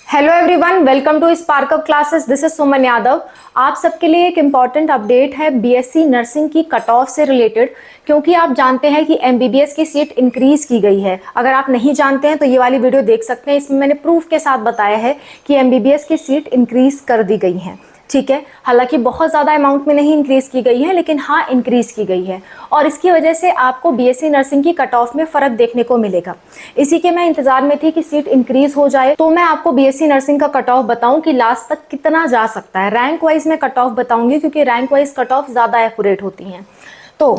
Hello everyone, welcome to spark up classes. This is Suman Yadav. आप सबके लिए एक इम्पॉर्टेंट अपडेट है बीएससी नर्सिंग की कट ऑफ से रिलेटेड, क्योंकि आप जानते हैं कि एमबीबीएस की सीट इंक्रीज की गई है। अगर आप नहीं जानते हैं तो ये वाली वीडियो देख सकते हैं, इसमें मैंने प्रूफ के साथ बताया है कि एमबीबीएस की सीट इंक्रीज कर दी गई है। ठीक है, हालांकि बहुत ज़्यादा अमाउंट में नहीं इंक्रीज की गई है, लेकिन हाँ इंक्रीज की गई है और इसकी वजह से आपको बीएससी नर्सिंग की कट ऑफ में फ़र्क देखने को मिलेगा। इसी के मैं इंतजार में थी कि सीट इंक्रीज हो जाए तो मैं आपको बीएससी नर्सिंग का कट ऑफ बताऊं कि लास्ट तक कितना जा सकता है। रैंक वाइज मैं कट ऑफ बताऊंगी क्योंकि रैंक वाइज कट ऑफ ज़्यादा एक्यूरेट होती हैं। तो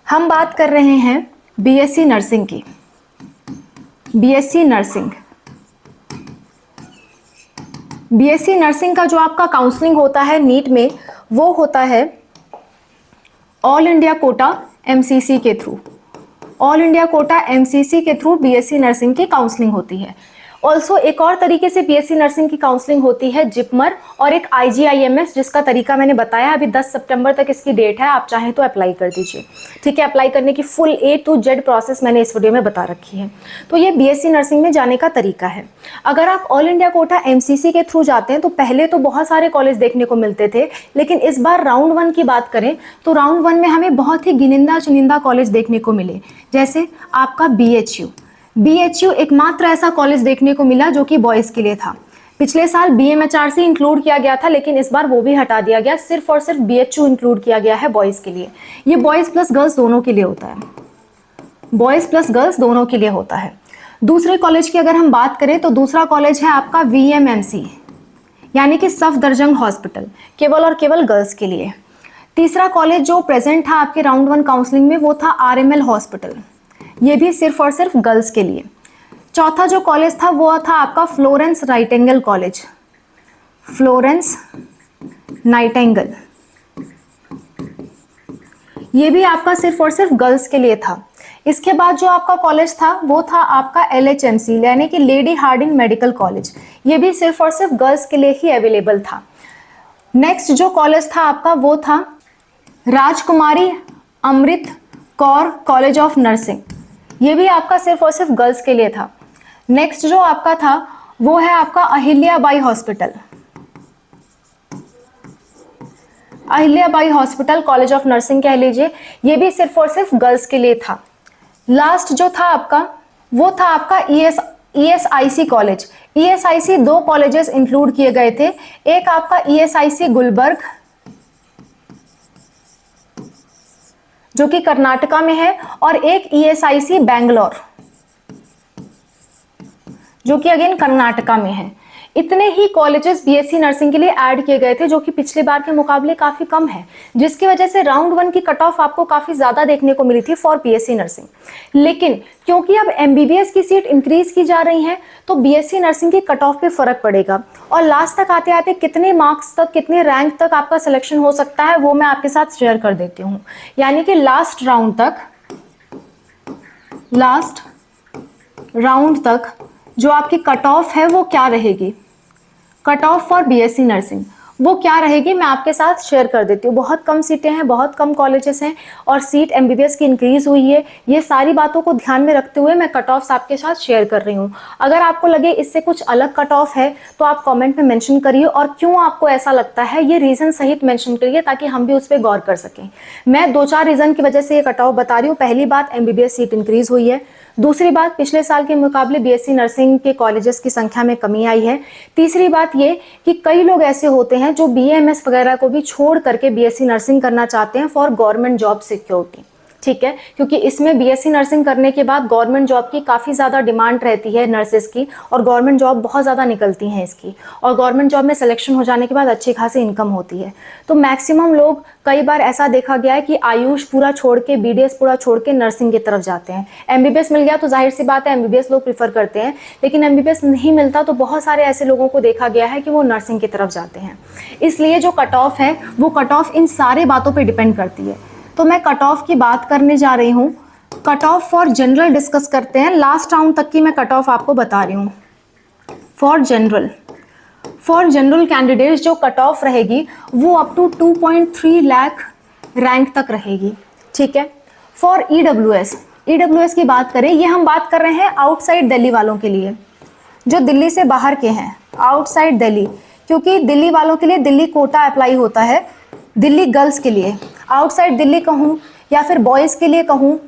हम बात कर रहे हैं बीएससी नर्सिंग की। बीएससी नर्सिंग का जो आपका काउंसलिंग होता है नीट में, वो होता है ऑल इंडिया कोटा एमसीसी के through. All India quota MCC के थ्रू बीएससी नर्सिंग की काउंसलिंग होती है। ऑल्सो एक और तरीके से बीएससी नर्सिंग की काउंसलिंग होती है जिपमर और एक आईजीआईएमएस, जिसका तरीका मैंने बताया। अभी 10 सितंबर तक इसकी डेट है, आप चाहें तो अप्लाई कर दीजिए। ठीक है, अप्लाई करने की full A to Z process मैंने इस वीडियो में बता रखी है। तो ये बीएससी नर्सिंग में जाने का तरीका है। अगर आप ऑल इंडिया कोटा एमसीसी के थ्रू जाते हैं तो पहले तो बहुत सारे कॉलेज देखने को मिलते थे, लेकिन इस बार राउंड 1 की बात करें तो राउंड 1 में हमें बहुत ही गिनिंदा चुनिंदा कॉलेज देखने को मिले। जैसे आपका बीएचयू एकमात्र ऐसा कॉलेज देखने को मिला जो कि बॉयज़ के लिए था। पिछले साल बीएमएचआरसी इंक्लूड किया गया था, लेकिन इस बार वो भी हटा दिया गया, सिर्फ और सिर्फ बीएचयू इंक्लूड किया गया है बॉयज़ के लिए। ये बॉयज़ प्लस गर्ल्स दोनों के लिए होता है, बॉयज़ प्लस गर्ल्स दोनों के लिए होता है। दूसरे कॉलेज की अगर हम बात करें तो दूसरा कॉलेज है आपका वीएमएमसी, यानी कि सफदरजंग हॉस्पिटल, केवल और केवल गर्ल्स के लिए। तीसरा कॉलेज जो प्रेजेंट था आपके राउंड 1 काउंसलिंग में वो था आरएमएल हॉस्पिटल, ये भी सिर्फ और सिर्फ गर्ल्स के लिए। चौथा जो कॉलेज था वो था आपका Florence Nightingale college, Florence Nightingale, ये भी आपका सिर्फ और सिर्फ गर्ल्स के लिए था। इसके बाद जो आपका कॉलेज था वो था आपका एलएचएमसी, यानी कि लेडी हार्डिंग मेडिकल कॉलेज, ये भी सिर्फ और सिर्फ गर्ल्स के लिए ही अवेलेबल था। नेक्स्ट जो कॉलेज था आपका वो था राजकुमारी Amrit Kaur college of nursing, ये भी आपका सिर्फ और सिर्फ गर्ल्स के लिए था। नेक्स्ट जो आपका था वो है आपका Ahilyabai hospital, Ahilyabai hospital college of nursing कह लीजिए, ये भी सिर्फ और सिर्फ गर्ल्स के लिए था। लास्ट जो था आपका वो था आपका ESIC college. ESIC 2 colleges include किए गए थे, एक आपका ईएसआईसी गुलबर्ग जो कि कर्नाटका में है, और एक ईएसआईसी बैंगलोर जो कि अगेन कर्नाटका में है। इतने ही कॉलेजेस बीएससी नर्सिंग के लिए ऐड किए गए थे, जो कि पिछले बार के मुकाबले काफी कम है, जिसकी वजह से राउंड 1 की कट ऑफ आपको काफी ज्यादा देखने को मिली थी फॉर बीएससी नर्सिंग। लेकिन क्योंकि अब एमबीबीएस की सीट इंक्रीज की जा रही है तो बीएससी नर्सिंग की कट ऑफ पे फर्क पड़ेगा, और लास्ट तक आते आते कितने मार्क्स तक, कितने रैंक तक आपका सिलेक्शन हो सकता है वो मैं आपके साथ शेयर कर देती हूँ। यानी कि लास्ट राउंड तक जो आपकी कट ऑफ है वो क्या रहेगी, cut off for BSc nursing वो क्या रहेगी, मैं आपके साथ शेयर कर देती हूँ। बहुत कम सीटें हैं, बहुत कम कॉलेजेस हैं और सीट एमबीबीएस की इंक्रीज हुई है। ये सारी बातों को ध्यान में रखते हुए मैं कट ऑफ्स आपके साथ शेयर कर रही हूँ। अगर आपको लगे इससे कुछ अलग कट ऑफ है तो आप कमेंट में मेंशन करिए, और क्यों आपको ऐसा लगता है ये रीज़न सहित मेंशन करिए ताकि हम भी उस पर गौर कर सकें। मैं 2-4 रीज़न की वजह से ये कट ऑफ बता रही हूँ। पहली बात, एमबीबीएस सीट इंक्रीज हुई है। दूसरी बात, पिछले साल के मुकाबले बीएससी नर्सिंग के कॉलेजेस की संख्या में कमी आई है। तीसरी बात ये कि कई लोग ऐसे होते हैं जो बीएमएस वगैरह को भी छोड़ करके बीएससी नर्सिंग करना चाहते हैं फॉर गवर्नमेंट जॉब सिक्योरिटी। ठीक है, क्योंकि इसमें बीएससी नर्सिंग करने के बाद गवर्नमेंट जॉब की काफ़ी ज़्यादा डिमांड रहती है नर्सेज की, और गवर्नमेंट जॉब बहुत ज़्यादा निकलती हैं इसकी, और गवर्नमेंट जॉब में सिलेक्शन हो जाने के बाद अच्छी खासी इनकम होती है। तो मैक्सिमम लोग, कई बार ऐसा देखा गया है कि आयुष पूरा छोड़ के, बीडीएस पूरा छोड़ के नर्सिंग की तरफ जाते हैं। एमबीबीएस मिल गया तो जाहिर सी बात है एमबीबीएस लोग प्रीफर करते हैं, लेकिन एमबीबीएस नहीं मिलता तो बहुत सारे ऐसे लोगों को देखा गया है कि वो नर्सिंग की तरफ जाते हैं। इसलिए जो कट ऑफ है वो कट ऑफ इन सारे बातों पर डिपेंड करती है। तो मैं कट ऑफ की बात करने जा रही हूँ। Cut off for general discuss करते हैं। लास्ट राउंड तक की मैं कट ऑफ आपको बता रही हूँ। फॉर जनरल कैंडिडेट्स जो कट ऑफ रहेगी वो अप टू 2.3 लाख रैंक तक रहेगी। ठीक है। फॉर ईडब्ल्यूएस की बात करें, ये हम बात कर रहे हैं आउटसाइड दिल्ली वालों के लिए। जो दिल्ली से बाहर के हैं, आउटसाइड दिल्ली, क्योंकि दिल्ली वालों के लिए दिल्ली कोटा अप्लाई होता है, दिल्ली गर्ल्स के लिए। आउटसाइड दिल्ली कहूँ या फिर बॉयज़ के लिए कहूँ,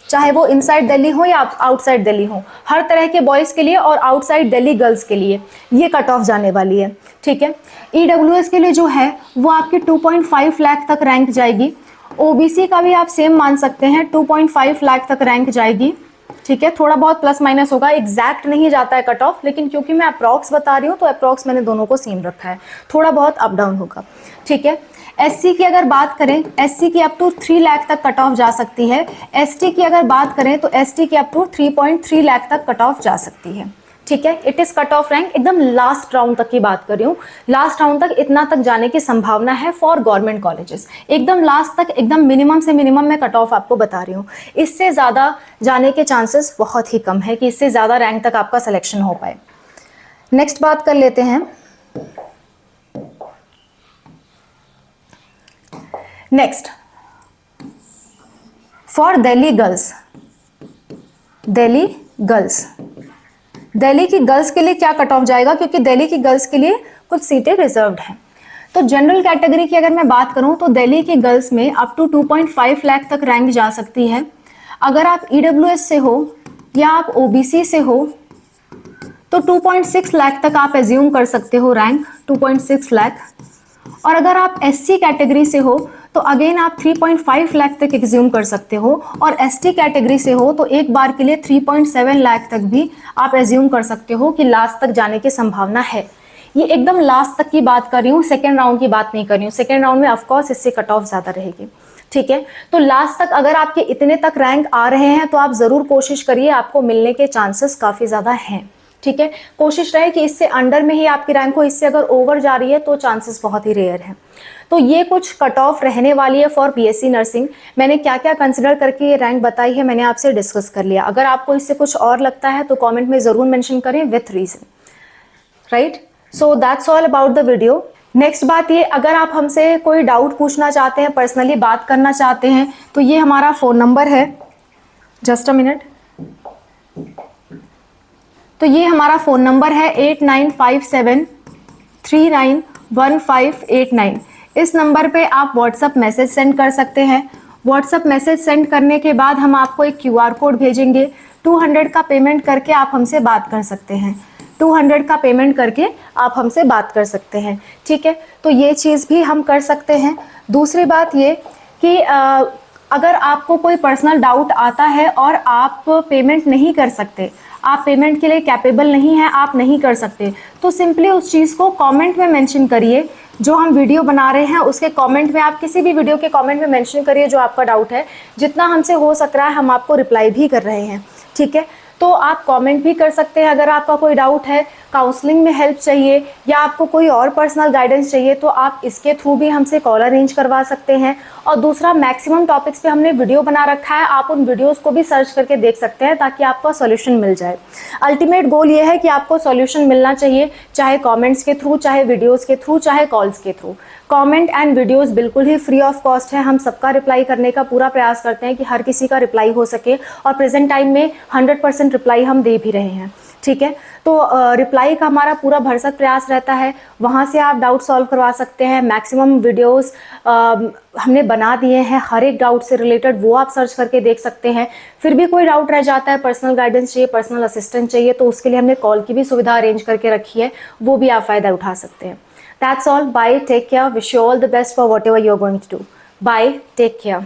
चाहे वो इनसाइड दिल्ली हो या आउटसाइड दिल्ली हो, हर तरह के बॉयज़ के लिए और आउटसाइड दिल्ली गर्ल्स के लिए ये कट ऑफ जाने वाली है। ठीक है, ईडब्ल्यूएस के लिए जो है वो आपकी 2.5 लाख तक रैंक जाएगी। ओबीसी का भी आप सेम मान सकते हैं, 2.5 लाख तक रैंक जाएगी। ठीक है, थोड़ा बहुत प्लस माइनस होगा, एग्जैक्ट नहीं जाता है कट ऑफ, लेकिन क्योंकि मैं अप्रॉक्स बता रही हूँ तो अप्रॉक्स मैंने दोनों को सेम रखा है, थोड़ा बहुत अप डाउन होगा। ठीक है, एससी की अगर बात करें, एससी की अप टू 3 लाख तक कट ऑफ जा सकती है। एसटी की अगर बात करें तो एसटी की अप टू 3.3 लाख तक कट ऑफ जा सकती है। ठीक है, it is cut off rank, एकदम लास्ट राउंड तक की बात कर रही हूँ, लास्ट राउंड तक इतना तक जाने की संभावना है फॉर गवर्नमेंट कॉलेजेस। एकदम लास्ट तक, एकदम मिनिमम से मिनिमम मैं कट ऑफ आपको बता रही हूँ। इससे ज़्यादा जाने के चांसेस बहुत ही कम है कि इससे ज़्यादा रैंक तक आपका सिलेक्शन हो पाए। नेक्स्ट बात कर लेते हैं। Next, for Delhi girls, Delhi girls, Delhi की गर्ल्स के लिए क्या कट ऑफ जाएगा, क्योंकि दिल्ली की गर्ल्स के लिए कुछ सीटें रिजर्व्ड हैं। तो जनरल कैटेगरी की अगर मैं बात करूं तो दिल्ली की गर्ल्स में अप टू 2.5 लाख तक रैंक जा सकती है। अगर आप ईडब्ल्यूएस से हो या आप ओबीसी से हो तो 2.6 लाख तक आप एज्यूम कर सकते हो रैंक, 2.6 लाख। और अगर आप एससी कैटेगरी से हो तो अगेन आप 3.5 लाख तक एज्यूम कर सकते हो, और एसटी कैटेगरी से हो तो एक बार के लिए 3.7 लाख तक भी आप एज्यूम कर सकते हो कि लास्ट तक जाने की संभावना है। ये एकदम लास्ट तक की बात कर रही हूँ, सेकेंड राउंड की बात नहीं कर रही हूँ। सेकेंड राउंड में ऑफकोर्स इससे कट ऑफ ज़्यादा रहेगी। ठीक है, तो लास्ट तक अगर आपके इतने तक रैंक आ रहे हैं तो आप ज़रूर कोशिश करिए, आपको मिलने के चांसेस काफ़ी ज़्यादा हैं। ठीक है, कोशिश रहे कि इससे अंडर में ही आपकी रैंक हो, इससे अगर ओवर जा रही है तो चांसेस बहुत ही रेयर हैं। तो ये कुछ कट ऑफ रहने वाली है फॉर बीएससी नर्सिंग। मैंने क्या क्या कंसिडर करके ये रैंक बताई है मैंने आपसे डिस्कस कर लिया। अगर आपको इससे कुछ और लगता है तो कमेंट में ज़रूर मेंशन करें with reason, right. So that's all about the video. Next बात ये, अगर आप हमसे कोई डाउट पूछना चाहते हैं, पर्सनली बात करना चाहते हैं, तो ये हमारा फ़ोन नंबर है, जस्ट अ मिनट। तो ये हमारा फ़ोन नंबर है 8957391589। इस नंबर पे आप व्हाट्सअप मैसेज सेंड कर सकते हैं। व्हाट्सअप मैसेज सेंड करने के बाद हम आपको एक QR कोड भेजेंगे। 200 का पेमेंट करके आप हमसे बात कर सकते हैं। 200 का पेमेंट करके आप हमसे बात कर सकते हैं। ठीक है, तो ये चीज़ भी हम कर सकते हैं। दूसरी बात ये कि अगर आपको कोई पर्सनल डाउट आता है और आप पेमेंट नहीं कर सकते, आप पेमेंट के लिए कैपेबल नहीं हैं, आप नहीं कर सकते, तो सिंपली उस चीज़ को कमेंट में मेंशन करिए। जो हम वीडियो बना रहे हैं उसके कमेंट में, आप किसी भी वीडियो के कमेंट में मेंशन करिए जो आपका डाउट है। जितना हमसे हो सक रहा है हम आपको रिप्लाई भी कर रहे हैं। ठीक है, तो आप कमेंट भी कर सकते हैं। अगर आपका कोई डाउट है, काउंसलिंग में हेल्प चाहिए या आपको कोई और पर्सनल गाइडेंस चाहिए तो आप इसके थ्रू भी हमसे कॉल अरेंज करवा सकते हैं। और दूसरा, मैक्सिमम टॉपिक्स पे हमने वीडियो बना रखा है, आप उन वीडियोस को भी सर्च करके देख सकते हैं ताकि आपको सॉल्यूशन मिल जाए। अल्टीमेट गोल ये है कि आपको सॉल्यूशन मिलना चाहिए, चाहे कमेंट्स के थ्रू, चाहे वीडियोज़ के थ्रू, चाहे कॉल्स के थ्रू। कमेंट एंड वीडियोस बिल्कुल ही फ्री ऑफ कॉस्ट है। हम सबका रिप्लाई करने का पूरा प्रयास करते हैं कि हर किसी का रिप्लाई हो सके, और प्रेजेंट टाइम में 100% रिप्लाई हम दे भी रहे हैं। ठीक है, तो रिप्लाई का हमारा पूरा भरसक प्रयास रहता है। वहाँ से आप डाउट सॉल्व करवा सकते हैं। मैक्सिमम वीडियोस हमने बना दिए हैं हर एक डाउट से रिलेटेड, वो आप सर्च करके देख सकते हैं। फिर भी कोई डाउट रह जाता है, पर्सनल गाइडेंस चाहिए, पर्सनल असिस्टेंट चाहिए, तो उसके लिए हमने कॉल की भी सुविधा अरेंज करके रखी है, वो भी आप फ़ायदा उठा सकते हैं। That's all. Bye. Take care. Wish you all the best for whatever you're going to do. Bye. Take care.